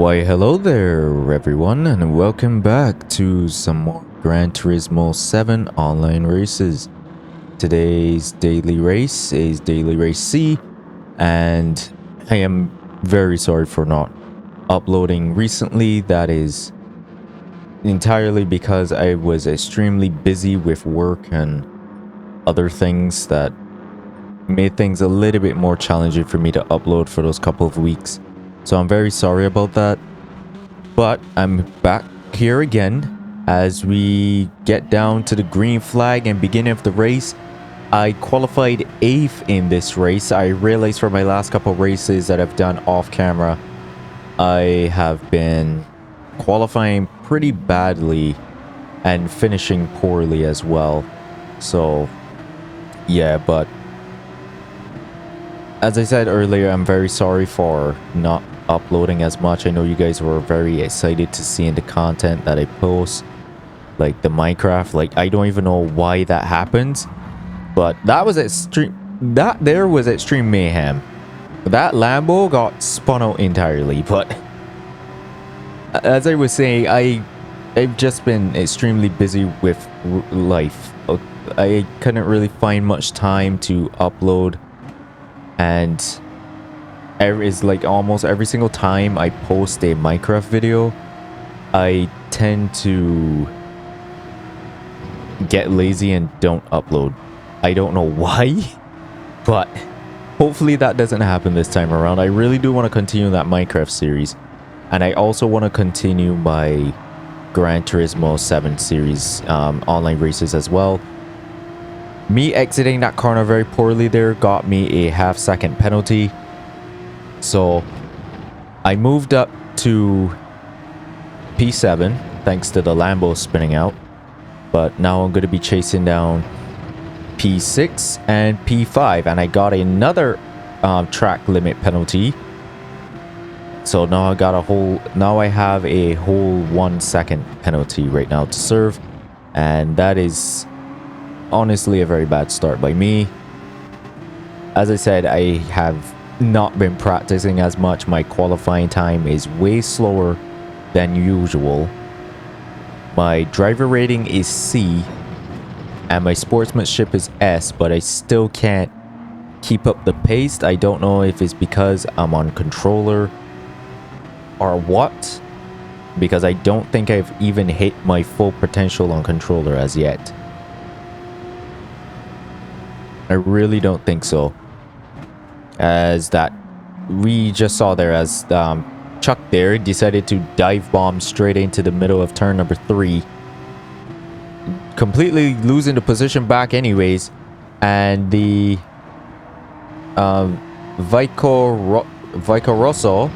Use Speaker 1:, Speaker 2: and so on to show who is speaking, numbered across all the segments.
Speaker 1: Why hello there everyone, and welcome back to some more Gran Turismo 7 online races. Today's daily race is daily race C, and I am very sorry for not uploading recently. That is entirely because I was extremely busy with work and other things that made things a little bit more challenging for me to upload for those couple of weeks. So I'm very sorry about that. But I'm back here again as we get down to the green flag and beginning of the race. I qualified 8th in this race. I realized from my last couple of races that I've done off camera, I have been qualifying pretty badly and finishing poorly as well. So yeah, but as I said earlier, I'm very sorry for not uploading as much. I know you guys were very excited to see in the content that I post, like the Minecraft. Like, I don't even know why that happens, but that was extreme. That there was extreme mayhem. That Lambo got spun out entirely. But as I was saying, I've just been extremely busy with life. I couldn't really find much time to upload, and it's like almost every single time I post a Minecraft video, I tend to get lazy and don't upload. I don't know why, but hopefully that doesn't happen this time around. I really do want to continue that Minecraft series, and I also want to continue my Gran Turismo 7 series online races as well. Me exiting that corner very poorly there got me a half-second penalty. So I moved up to P7 thanks to the Lambo spinning out. But now I'm going to be chasing down P6 and P5. And I got another track limit penalty. So now I have a whole 1 second penalty right now to serve. And that is honestly a very bad start by me. As I said, I have not been practicing as much. My qualifying time is way slower than usual. My driver rating is C and my sportsmanship is S, but I still can't keep up the pace. I don't know if it's because I'm on controller or what, because I don't think I've even hit my full potential on controller as yet. I really don't think so. As that we just saw there, as Chuck there decided to dive bomb straight into the middle of turn number 3, completely losing the position back anyways. And the Vico Rosso,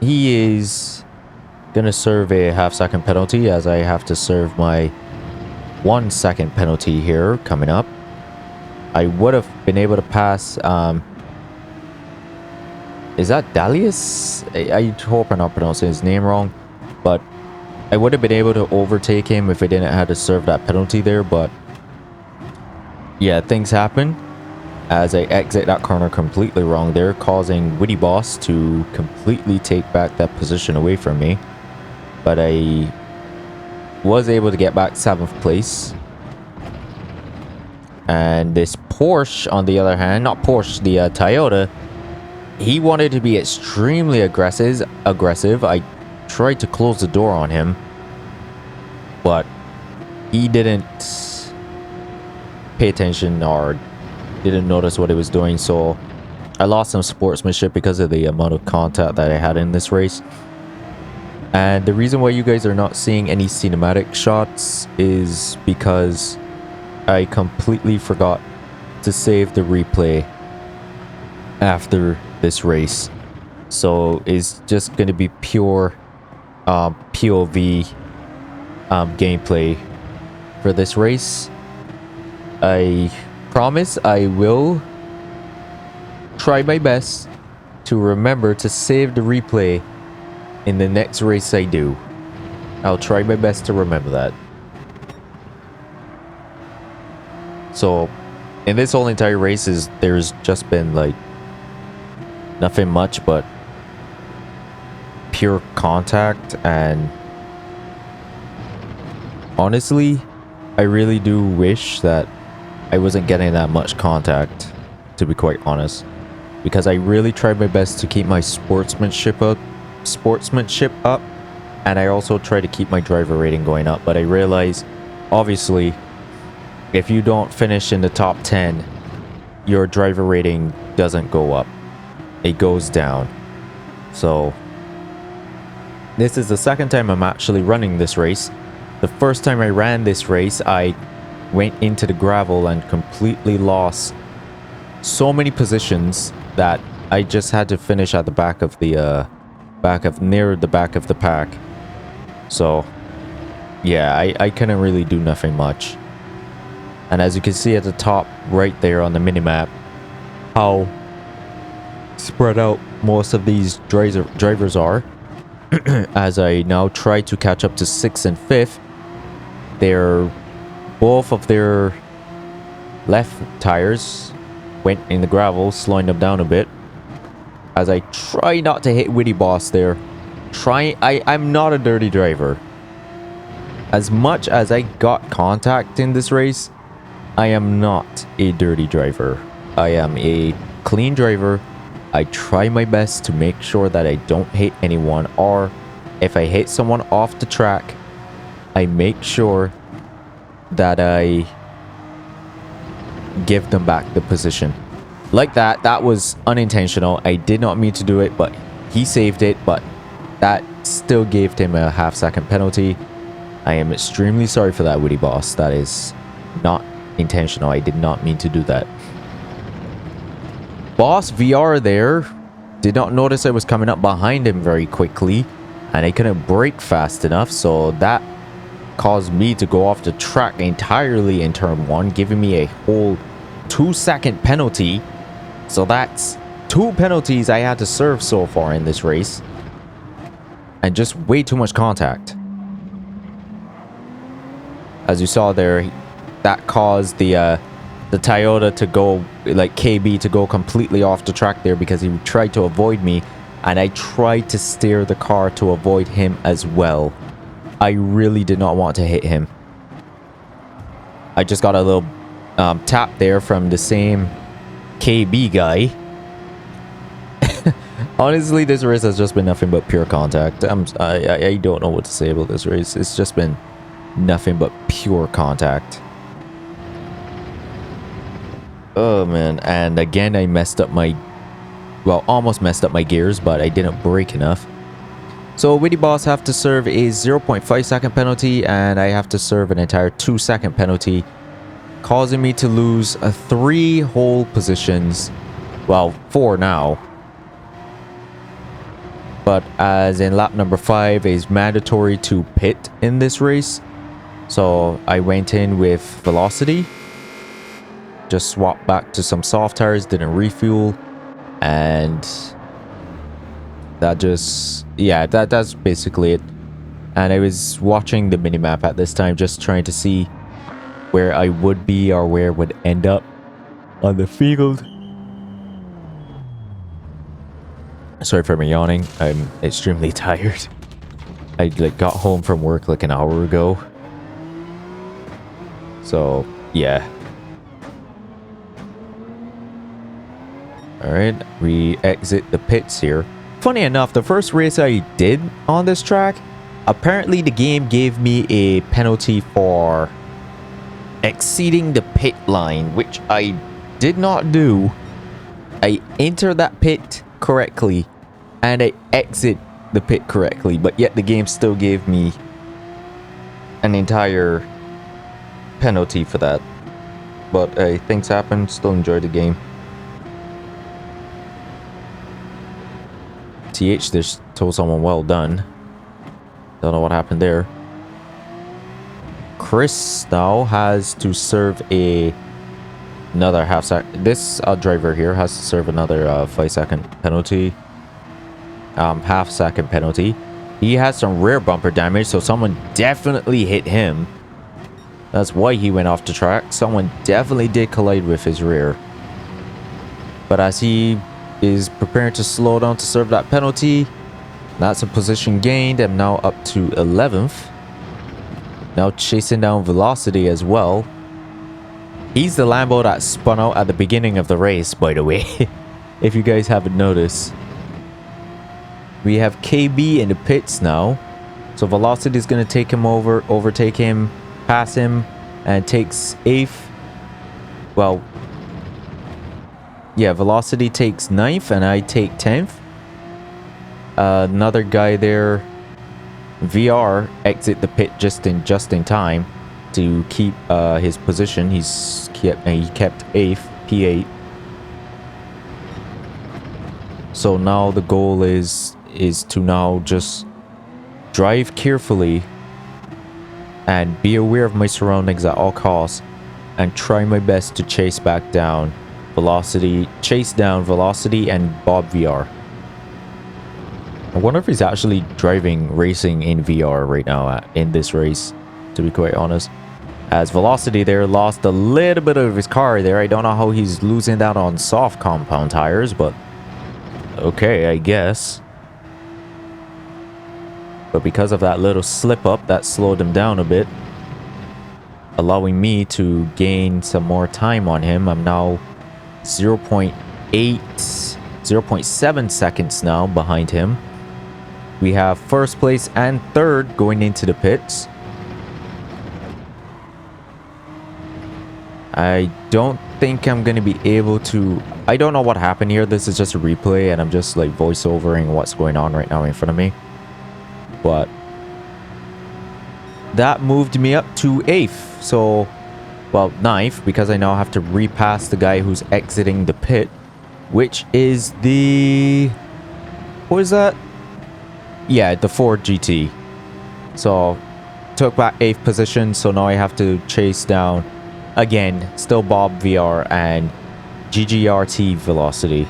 Speaker 1: he is gonna serve a half-second penalty, as I have to serve my 1 second penalty here coming up. I would have been able to pass is that Dalius? I hope I'm not pronouncing his name wrong, but I would have been able to overtake him if I didn't have to serve that penalty there. But yeah, things happen as I exit that corner completely wrong there, causing Witty Boss to completely take back that position away from me. But I was able to get back 7th place. And this Porsche, on the other hand, not Porsche, the Toyota, he wanted to be extremely aggressive. I tried to close the door on him, but he didn't pay attention or didn't notice what he was doing. So I lost some sportsmanship because of the amount of contact that I had in this race. And the reason why you guys are not seeing any cinematic shots is because I completely forgot to save the replay after this race. So it's just going to be pure POV gameplay for this race. I promise I will try my best to remember to save the replay in the next race I do. I'll try my best to remember that. So in this whole entire race, there's just been like nothing much but pure contact, and honestly, I really do wish that I wasn't getting that much contact, to be quite honest, because I really tried my best to keep my sportsmanship up, and I also try to keep my driver rating going up. But I realize, obviously, if you don't finish in the top 10, your driver rating doesn't go up, it goes down. So this is the second time I'm actually running this race. The first time I ran this race, I went into the gravel and completely lost so many positions that I just had to finish at the back of the near the back of the pack. So yeah, I couldn't really do nothing much. And as you can see at the top right there on the minimap, how spread out most of these drivers are. As I now try to catch up to 6th and 5th, both of their left tires went in the gravel, slowing them down a bit. As I try not to hit Witty Boss there. I'm not a dirty driver. As much as I got contact in this race, I am not a dirty driver. I am a clean driver. I try my best to make sure that I don't hit anyone, or if I hit someone off the track, I make sure that I give them back the position. Like that. That was unintentional. I did not mean to do it, but he saved it, but that still gave him a half-second penalty. I am extremely sorry for that, Witty Boss. That is not intentional. I did not mean to do that. Boss VR there did not notice I was coming up behind him very quickly, and I couldn't brake fast enough, so that caused me to go off the track entirely in turn 1, giving me a whole 2-second penalty. So that's 2 penalties I had to serve so far in this race, and just way too much contact. As you saw there, that caused the Toyota to go, like KB, to go completely off the track there, because he tried to avoid me, and I tried to steer the car to avoid him as well. I really did not want to hit him. I just got a little tap there from the same KB guy. Honestly, this race has just been nothing but pure contact. I don't know what to say about this race. It's just been nothing but pure contact. Oh man, and again I messed up my, well, almost messed up my gears, but I didn't brake enough. So Witty Boss have to serve a 0.5 second penalty, and I have to serve an entire 2-second penalty, causing me to lose 3 whole positions. Well, 4 now. But as in lap number 5 is mandatory to pit in this race, so I went in with velocity. Just swapped back to some soft tires, didn't refuel, and that just, yeah, that's basically it. And I was watching the minimap at this time, just trying to see where I would be or where would end up on the field. Sorry for me yawning. I'm extremely tired. I got home from work like an hour ago. So yeah. Alright, we exit the pits here. Funny enough, the first race I did on this track, apparently the game gave me a penalty for exceeding the pit line, which I did not do. I entered that pit correctly, and I exit the pit correctly, but yet the game still gave me an entire penalty for that. But things happen, still enjoy the game. TH just told someone well done. Don't know what happened there. Chris now has to serve another half-second. This driver here has to serve another 5-second penalty. Half-second penalty. He has some rear bumper damage, so someone definitely hit him. That's why he went off the track. Someone definitely did collide with his rear. But as he is preparing to slow down to serve that penalty, That's a position gained. I'm now up to 11th. Now chasing down Velocity as well. He's the Lambo that spun out at the beginning of the race, by the way. If you guys haven't noticed. We have KB in the pits now. So Velocity is going to take him over, overtake him, pass him, and takes 8th. Well, yeah, Velocity takes 9th and I take 10th. Another guy there, VR, exit the pit just in time to keep his position. He kept 8th, P8. So now the goal is to now just drive carefully and be aware of my surroundings at all costs and try my best to chase back down Velocity, chase down Velocity and Bob VR. I wonder if he's actually racing in VR right now in this race, to be quite honest. As Velocity there lost a little bit of his car there. I don't know how he's losing that on soft compound tires, but okay, I guess. But because of that little slip up, that slowed him down a bit, allowing me to gain some more time on him. I'm now 0.7 seconds now behind him. We have first place and third going into the pits. I don't think I'm going to be able to... I don't know what happened here. This is just a replay and I'm just like voiceovering what's going on right now in front of me. But that moved me up to 8th. So, well, 9th, because I now have to repass the guy who's exiting the pit, which is the... what is that? Yeah, the Ford GT. So, took back 8th position, so now I have to chase down, again, still Bob VR and GGRT Velocity.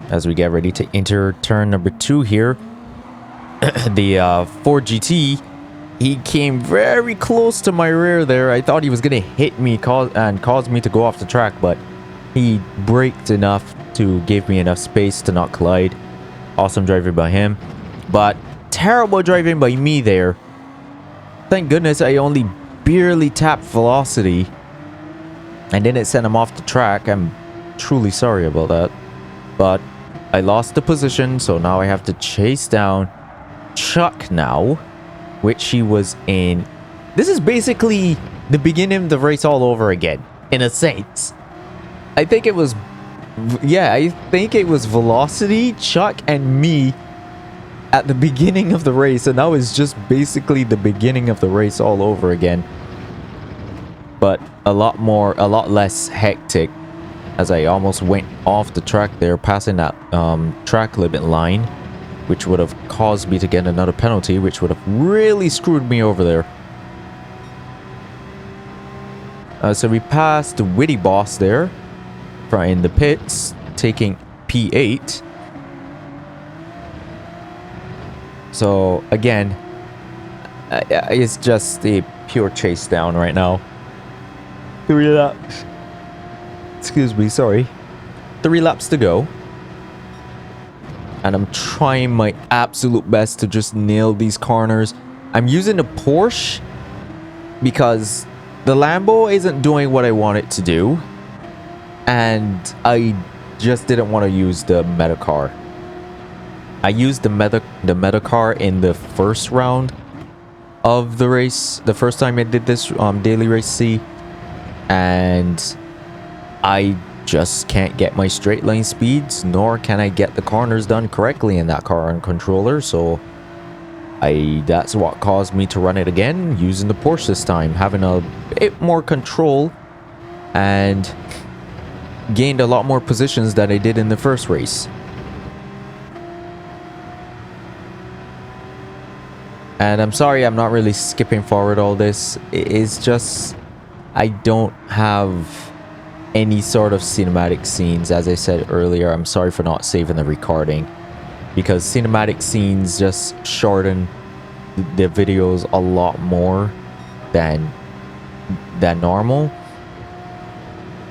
Speaker 1: As we get ready to enter turn number 2 here. The Ford GT, he came very close to my rear there. I thought he was going to hit me and cause me to go off the track, but he braked enough to give me enough space to not collide. Awesome driving by him, but terrible driving by me there. Thank goodness I only barely tapped Velocity and then it sent him off the track. I'm truly sorry about that, but I lost the position, so now I have to chase down Chuck now, which he was in. This is basically the beginning of the race all over again, in a sense. I think it was, yeah, I think it was Velocity, Chuck, and me at the beginning of the race, and now it's just basically the beginning of the race all over again. But a lot less hectic, as I almost went off the track there, passing that track limit line, which would have caused me to get another penalty, which would have really screwed me over there. So we passed the Witty Boss there in the pits, taking P8. So again, it's just a pure chase down right now. 3 laps. Excuse me, sorry. 3 laps to go. And I'm trying my absolute best to just nail these corners. I'm using the Porsche because the Lambo isn't doing what I want it to do. And I just didn't want to use the Metacar. I used the Metacar in the first round of the race. The first time I did this daily race C. And I just can't get my straight line speeds, nor can I get the corners done correctly in that car and controller. So that's what caused me to run it again, using the Porsche this time, having a bit more control and gained a lot more positions than I did in the first race. And I'm sorry I'm not really skipping forward all this. It's just I don't have any sort of cinematic scenes. As I said earlier, I'm sorry for not saving the recording, because cinematic scenes just shorten the videos a lot more than normal.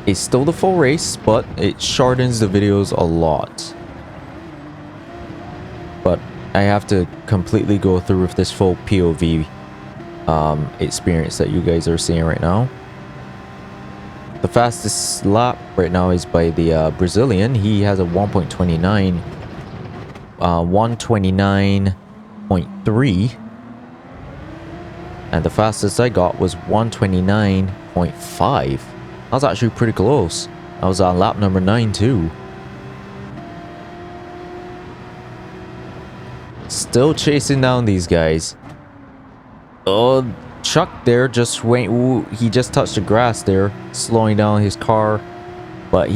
Speaker 1: It's still the full race, but it shortens the videos a lot. But I have to completely go through with this full POV experience that you guys are seeing right now. The fastest lap right now is by the Brazilian. He has a 1.29, 129.3, and the fastest I got was 129.5. I was actually pretty close. I was on lap number 9 too. Still chasing down these guys. Oh, Chuck there just went. Ooh, he just touched the grass there, slowing down his car. But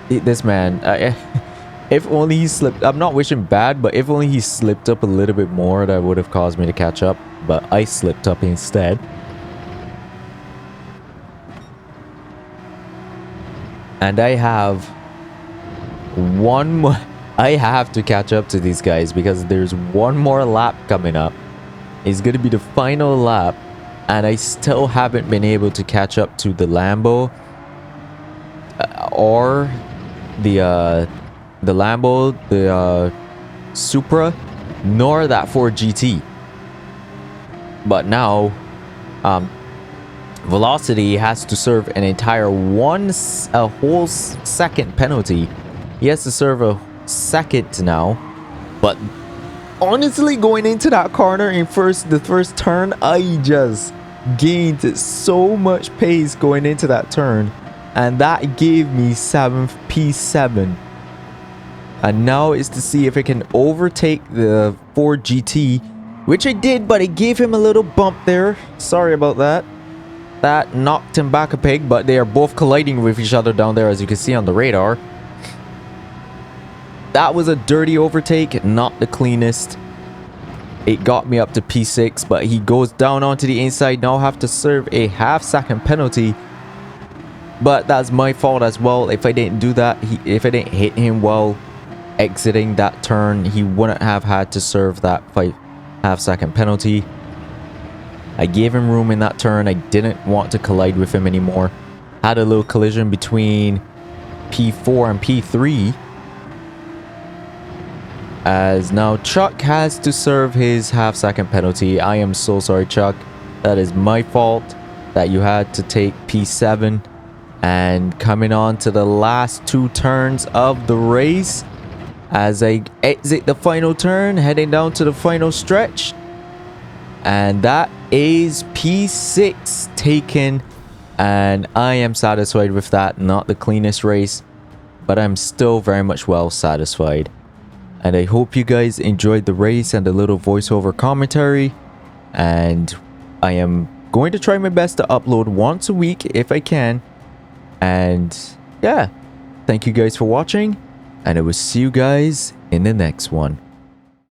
Speaker 1: this man, if only he slipped. I'm not wishing bad, but if only he slipped up a little bit more, that would have caused me to catch up. But I slipped up instead. And I have one more. I have to catch up to these guys because there's one more lap coming up. It's going to be the final lap, and I still haven't been able to catch up to the Lambo or the Lambo, the Supra, nor that Ford GT. But now, Velocity has to serve an entire whole second penalty. He has to serve a second now, but honestly, going into that corner in the first turn, I just gained so much pace going into that turn, and that gave me P7. And now it's to see if I can overtake the Ford GT, which I did, but it gave him a little bump there. Sorry about that. That knocked him back a peg, but they are both colliding with each other down there, as you can see on the radar. That was a dirty overtake, not the cleanest. It got me up to P6, but he goes down onto the inside. Now have to serve a half-second penalty. But that's my fault as well. If I didn't do that, if I didn't hit him while exiting that turn, he wouldn't have had to serve that half-second penalty. I gave him room in that turn. I didn't want to collide with him anymore. Had a little collision between P4 and P3. As now Chuck has to serve his half-second penalty. I am so sorry, Chuck. That is my fault that you had to take P7. And coming on to the last two turns of the race, as I exit the final turn, heading down to the final stretch. And that is P6 taken. And I am satisfied with that. Not the cleanest race, but I'm still very much well satisfied. And I hope you guys enjoyed the race and the little voiceover commentary. And I am going to try my best to upload once a week if I can. And yeah, thank you guys for watching. And I will see you guys in the next one.